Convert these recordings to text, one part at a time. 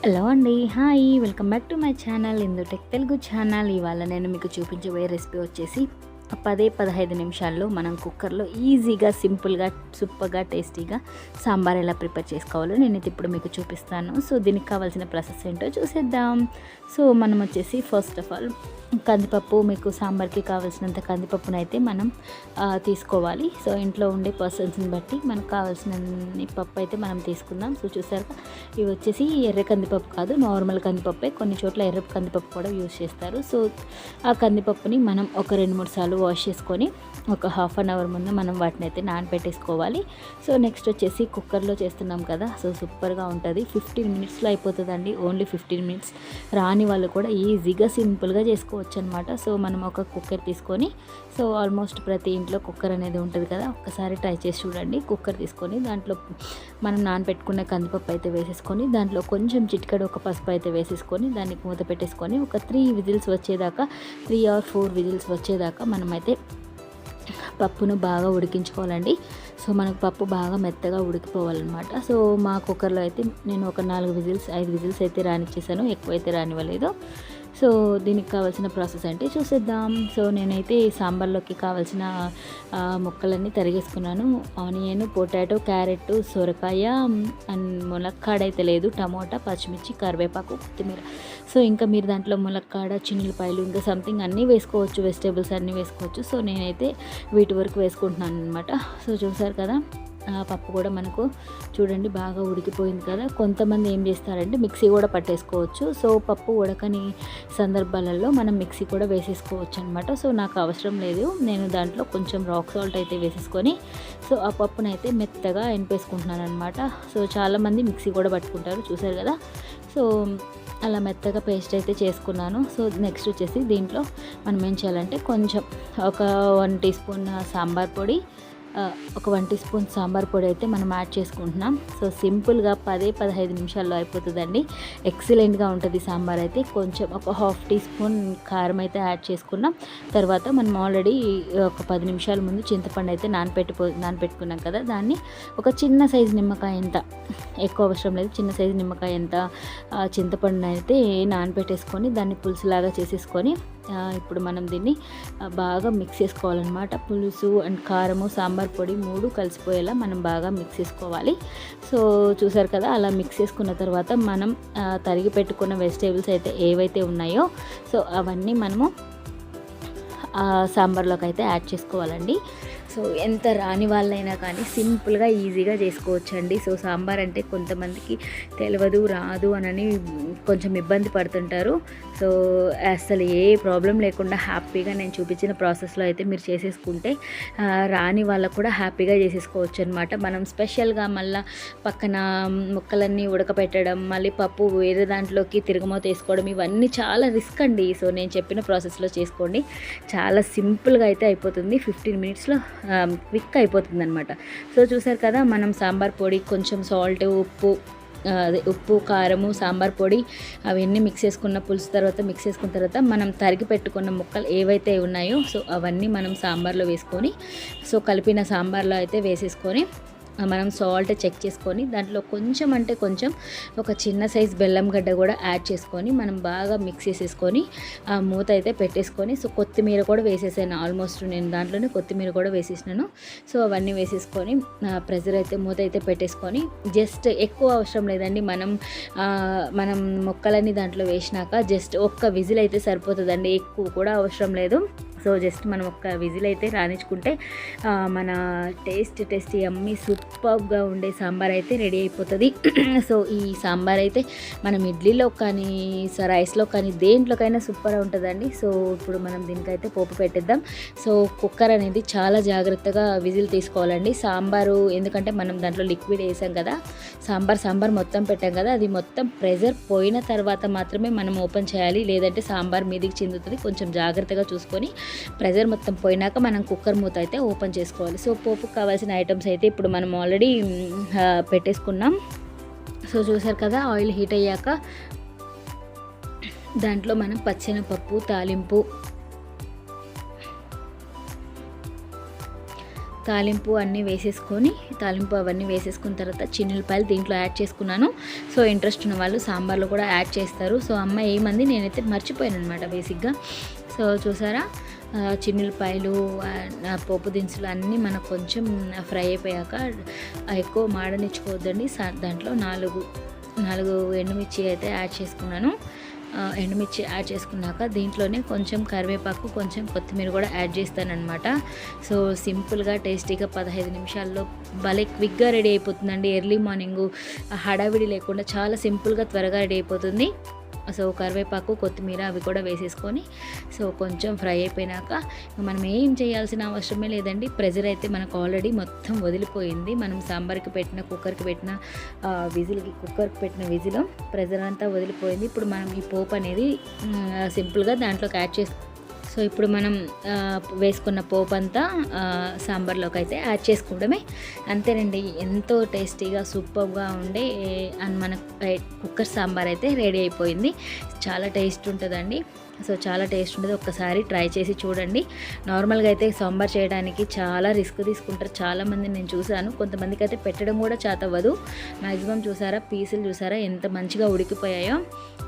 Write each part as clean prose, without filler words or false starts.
Hello అండి. Hi! Welcome back to my channel Indu tech Telugu channel. ఇవాళ నేను మీకు చూపించబోయే రెసిపీ వచ్చేసి 15 నిమిషాల్లో మనం కుక్కర్లో ఈజీగా, సింపుల్గా, సూపర్గా, టేస్టీగా సాంబార్ ఎలా ప్రిపేర్ చేసుకోవాలో నేనైతే ఇప్పుడు మీకు చూపిస్తాను. సో దీనికి కావాల్సిన ప్రాసెస్ ఏంటో చూసేద్దాం. సో మనం వచ్చేసి ఫస్ట్ ఆఫ్ ఆల్ కందిపప్పు, మీకు సాంబార్కి కావాల్సినంత కందిపప్పునైతే మనం తీసుకోవాలి. సో ఇంట్లో ఉండే పర్సన్స్ని బట్టి మనకు కావాల్సిన పప్పు అయితే మనం తీసుకుందాం. సో చూసారు, ఇవి వచ్చేసి ఎర్ర కందిపప్పు కాదు, నార్మల్ కందిపప్పే. కొన్ని చోట్ల ఎర్ర కందిపప్పు కూడా యూజ్ చేస్తారు. సో ఆ కందిపప్పుని మనం ఒక 2-3 సార్లు వాష్ చేసుకొని ఒక హాఫ్ అన్ అవర్ ముందు మనం వాటిని అయితే నానబెట్టేసుకోవాలి. సో నెక్స్ట్ వచ్చేసి కుక్కర్లో చేస్తున్నాం కదా, సో సూపర్గా ఉంటుంది. 15 మినిట్స్లో అయిపోతుందండి, ఓన్లీ 15 మినిట్స్. రాని వాళ్ళు కూడా ఈజీగా, సింపుల్గా చేసుకోవచ్చు అనమాట. సో మనం ఒక కుక్కర్ తీసుకొని, సో ఆల్మోస్ట్ ప్రతి ఇంట్లో కుక్కర్ అనేది ఉంటుంది కదా, ఒక్కసారి ట్రై చేసి చూడండి. కుక్కర్ తీసుకొని దాంట్లో మనం నానబెట్టుకున్న కందిపప్పు అయితే వేసేసుకొని, దాంట్లో కొంచెం చిటికెడు ఒక పసుపు అయితే వేసేసుకొని దానికి మూత పెట్టేసుకొని ఒక 3 విజిల్స్ వచ్చేదాకా, 3 or 4 విజిల్స్ వచ్చేదాకా మనమైతే పప్పును బాగా ఉడికించుకోవాలండి. సో మనకు పప్పు బాగా మెత్తగా ఉడికిపోవాలన్నమాట. సో మా కుక్కర్లో అయితే నేను ఒక 4 విజిల్స్ 5 విజిల్స్ అయితే రానిచ్చేసాను, ఎక్కువైతే రానివ్వలేదు. సో దీనికి కావాల్సిన ప్రాసెస్ అంటే చూసేద్దాం. సో నేనైతే సాంబార్లోకి కావాల్సిన ముక్కలన్నీ తరిగేసుకున్నాను. ఆనియన్, పొటాటో, క్యారెట్, సొరకాయ అండ్ ములక్కాడ అయితే లేదు, టమోటా, పచ్చిమిర్చి, కరివేపాకు, కొత్తిమీర. సో ఇంకా మీరు దాంట్లో ములక్కాడ, చిన్నులపాయలు, ఇంకా సంథింగ్ అన్నీ వేసుకోవచ్చు, వెజిటేబుల్స్ అన్నీ వేసుకోవచ్చు. సో నేనైతే వీటి వరకు వేసుకుంటున్నాను అనమాట. సో చూసారు కదా, పప్పు కూడా మనకు చూడండి బాగా ఉడికిపోయింది కదా. కొంతమంది ఏం చేస్తారంటే మిక్సీ కూడా పట్టేసుకోవచ్చు. సో పప్పు ఉడకని సందర్భాలలో మనం మిక్సీ కూడా వేసేసుకోవచ్చు అనమాట. సో నాకు అవసరం లేదు, నేను దాంట్లో కొంచెం రాక్ సాల్ట్ అయితే వేసేసుకొని సో ఆ పప్పునైతే మెత్తగా ఎనిపేసుకుంటున్నాను అనమాట. సో చాలామంది మిక్సీ కూడా పట్టుకుంటారు, చూసారు కదా. సో అలా మెత్తగా పేస్ట్ అయితే చేసుకున్నాను. సో నెక్స్ట్ వచ్చేసి దీంట్లో మనం ఏం చేయాలంటే కొంచెం ఒక 1 టీ స్పూన్ సాంబార్ పొడి, ఒక 1 టీ స్పూన్ సాంబార్ పొడి అయితే మనం యాడ్ చేసుకుంటున్నాం. సో సింపుల్గా 10-15 నిమిషాల్లో అయిపోతుందండి. ఎక్సలెంట్గా ఉంటుంది సాంబార్ అయితే. కొంచెం ఒక హాఫ్ టీ స్పూన్ కారం అయితే యాడ్ చేసుకున్నాం. తర్వాత మనం ఆల్రెడీ ఒక 10 నిమిషాల ముందు చింతపండు అయితే నానపెట్టుకున్నాం కదా, దాన్ని ఒక చిన్న సైజు నిమ్మకాయ ఎంత, ఎక్కువ అవసరం లేదు, చిన్న సైజు నిమ్మకాయ ఎంత చింతపండు అయితే నానపెట్టేసుకొని దాన్ని పులుసులాగా చేసేసుకొని ఇప్పుడు మనం దీన్ని బాగా మిక్స్ చేసుకోవాలన్నమాట. పులుసు అండ్ కారము, సాంబార్ పొడి 3 కలిసిపోయేలా మనం బాగా మిక్స్ చేసుకోవాలి. సో చూసారు కదా, అలా మిక్స్ చేసుకున్న తర్వాత మనం తరిగి పెట్టుకున్న వెజిటేబుల్స్ అయితే ఏవైతే ఉన్నాయో సో అవన్నీ మనము సాంబార్లోకి అయితే యాడ్ చేసుకోవాలండి. సో ఎంత రాని వాళ్ళైనా కానీ సింపుల్గా, ఈజీగా చేసుకోవచ్చండి. సో సాంబార్ అంటే కొంతమందికి తెలియదు, రాదు అని కొంచెం ఇబ్బంది పడుతుంటారు. సో అసలు ఏ ప్రాబ్లం లేకుండా హ్యాపీగా నేను చూపించిన ప్రాసెస్లో అయితే మీరు చేసేసుకుంటే రాని వాళ్ళకు కూడా హ్యాపీగా చేసేసుకోవచ్చు అనమాట. మనం స్పెషల్గా మళ్ళీ పక్కన ముక్కలన్నీ ఉడకపెట్టడం, మళ్ళీ పప్పు వేరే దాంట్లోకి తిరగమూత వేసుకోవడం, ఇవన్నీ చాలా రిస్క్ అండి. సో నేను చెప్పిన ప్రాసెస్లో చేసుకోండి, చాలా సింపుల్గా అయితే అయిపోతుంది. 15 మినిట్స్లో క్విక్ అయిపోతుంది అనమాట. సో చూసారు కదా, మనం సాంబార్ పొడి, కొంచెం సాల్ట్, ఉప్పు, కారము, సాంబార్ పొడి అవన్నీ మిక్స్ చేసుకున్న పులుసు తర్వాత మిక్స్ చేసుకున్న తర్వాత మనం తరిగి పెట్టుకున్న ముక్కలు ఏవైతే ఉన్నాయో సో అవన్నీ మనం సాంబార్లో వేసుకొని, సో కలిపిన సాంబార్లో అయితే వేసేసుకొని మనం సాల్ట్ చెక్ చేసుకొని దాంట్లో కొంచెం అంటే కొంచెం ఒక చిన్న సైజ్ బెల్లం గడ్డ కూడా యాడ్ చేసుకొని మనం బాగా మిక్స్ చేసేసుకొని ఆ మూత అయితే పెట్టేసుకొని, సో కొత్తిమీర కూడా వేసేసాను. ఆల్మోస్ట్ నేను దాంట్లోనే కొత్తిమీర కూడా వేసేసినాను. సో అవన్నీ వేసేసుకొని ప్రెజర్ అయితే మూత అయితే పెట్టేసుకొని, జస్ట్ ఎక్కువ అవసరం లేదండి. మనం ముక్కలన్నీ దాంట్లో వేసినాక జస్ట్ ఒక్క విజిల్ అయితే సరిపోతుందండి, ఎక్కువ కూడా అవసరం లేదు. సో జస్ట్ మనం ఒక్క విజిల్ అయితే రానిచ్చుకుంటే మన టేస్టీ యమ్మీ సూపర్గా ఉండే సాంబార్ అయితే రెడీ అయిపోతుంది. సో ఈ సాంబార్ అయితే మనం ఇడ్లీలో కానీ, రైస్లో కానీ, దేంట్లోకైనా సూపర్గా ఉంటుందండి. సో ఇప్పుడు మనం దీనికైతే పోపు పెట్టేద్దాం. సో కుక్కర్ అనేది చాలా జాగ్రత్తగా విజిల్ తీసుకోవాలండి. సాంబారు ఎందుకంటే మనం దాంట్లో లిక్విడ్ వేసాం కదా, సాంబార్ మొత్తం పెట్టాం కదా, అది మొత్తం ప్రెజర్ పోయిన తర్వాత మాత్రమే మనం ఓపెన్ చేయాలి, లేదంటే సాంబార్ మీదికి చిందుతుంది. కొంచెం జాగ్రత్తగా చూసుకొని ప్రెజర్ మొత్తం పోయినాక మనం కుక్కర్ మూత అయితే ఓపెన్ చేసుకోవాలి. సో పోపుకు కావాల్సిన ఐటమ్స్ అయితే ఇప్పుడు మనం ఆల్రెడీ పెట్టేసుకున్నాం. సో చూసారు కదా, ఆయిల్ హీట్ అయ్యాక దాంట్లో మనం పచ్చెనపప్పు తాలింపు, తాలింపు అవన్నీ వేసేసుకున్న తర్వాత చిన్నులపాయలు దీంట్లో యాడ్ చేసుకున్నాను. సో ఇంట్రెస్ట్ ఉన్న వాళ్ళు సాంబార్లో కూడా యాడ్ చేస్తారు. సో అమ్మ ఏమంది నేనైతే మర్చిపోయాను అనమాట బేసిక్గా. సో చూసారా, చిన్నులపాయలు పోపు దినుసులు అన్నీ మనకు కొంచెం ఫ్రై అయిపోయాక ఎక్కువ మాడనిచ్చుకోవద్దండి. దాంట్లో నాలుగు ఎండుమిర్చి అయితే యాడ్ చేసుకున్నాను. ఎండుమిర్చి యాడ్ చేసుకున్నాక దీంట్లోనే కొంచెం కరివేపాకు, కొంచెం కొత్తిమీర కూడా యాడ్ చేస్తానన్నమాట. సో సింపుల్గా టేస్టీగా 15 నిమిషాల్లో భలే క్విక్గా రెడీ అయిపోతుందండి. ఎర్లీ మార్నింగు హడావిడి లేకుండా చాలా సింపుల్గా త్వరగా రెడీ అయిపోతుంది. సో కరివేపాకు, కొత్తిమీర అవి కూడా వేసేసుకొని సో కొంచెం ఫ్రై అయిపోయినాక మనం ఏం చేయాల్సిన అవసరమే లేదండి. ప్రెజర్ అయితే మనకు ఆల్రెడీ మొత్తం వదిలిపోయింది. మనం సాంబార్కి పెట్టిన కుక్కర్కి పెట్టిన విజిల్ ప్రెజర్ అంతా వదిలిపోయింది. ఇప్పుడు మనం ఈ పోపు అనేది సింపుల్గా దాంట్లోకి యాడ్ చేసి సో ఇప్పుడు మనం వేసుకున్న పోపు అంతా సాంబార్లోకి అయితే యాడ్ చేసుకోవడమే, అంతేనండి. ఎంతో టేస్టీగా సూపర్గా ఉండే మన కుక్కర్ సాంబార్ అయితే రెడీ అయిపోయింది. చాలా టేస్ట్ ఉంటుందండి. సో చాలా టేస్ట్ ఉంటుంది. ఒక్కసారి ట్రై చేసి చూడండి. నార్మల్గా అయితే సాంబార్ చేయడానికి చాలా రిస్క్ తీసుకుంటారు చాలామంది నేను చూశాను. కొంతమందికి అయితే పెట్టడం కూడా చేతవ్వదు. మ్యాక్సిమం చూసారా, పీసులు చూసారా ఎంత మంచిగా ఉడికిపోయాయో.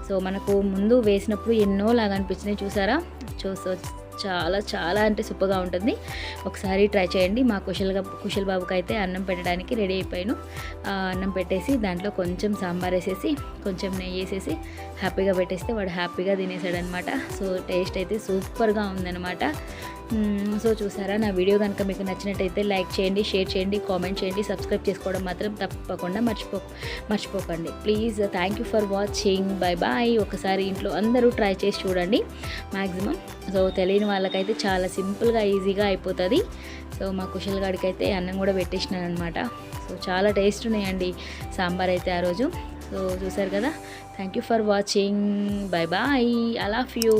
సో మనకు ముందు వేసినప్పుడు ఎన్నో లాగా అనిపించినాయి చూసారా. సో చాలా అంటే సూపర్గా ఉంటుంది. ఒకసారి ట్రై చేయండి. మా కుశల్ బాబుకి అయితే అన్నం పెట్టడానికి రెడీ అయిపోయాను. అన్నం పెట్టేసి దాంట్లో కొంచెం సాంబార్ వేసేసి కొంచెం నెయ్యి వేసేసి హ్యాపీగా పెట్టేస్తే వాడు హ్యాపీగా తినేసాడనమాట. సో టేస్ట్ అయితే సూపర్గా ఉందన్నమాట. సో చూసారా, నా వీడియో కనుక మీకు నచ్చినట్టయితే లైక్ చేయండి, షేర్ చేయండి, కామెంట్ చేయండి, సబ్స్క్రైబ్ చేసుకోవడం మాత్రం తప్పకుండా మర్చిపోకండి please. Thank you for watching. Bye. ఒకసారి ఇంట్లో అందరూ ట్రై చేసి చూడండి మ్యాక్సిమం. సో తెలియని వాళ్ళకైతే చాలా సింపుల్గా ఈజీగా అయిపోతుంది. సో మా కుశల్ గాడికి అయితే అన్నం కూడా పెట్టేసినాను అనమాట. సో చాలా టేస్ట్ ఉన్నాయండి సాంబార్ అయితే ఆ రోజు. సో చూసారు కదా. Thank you for watching. Bye. I love you.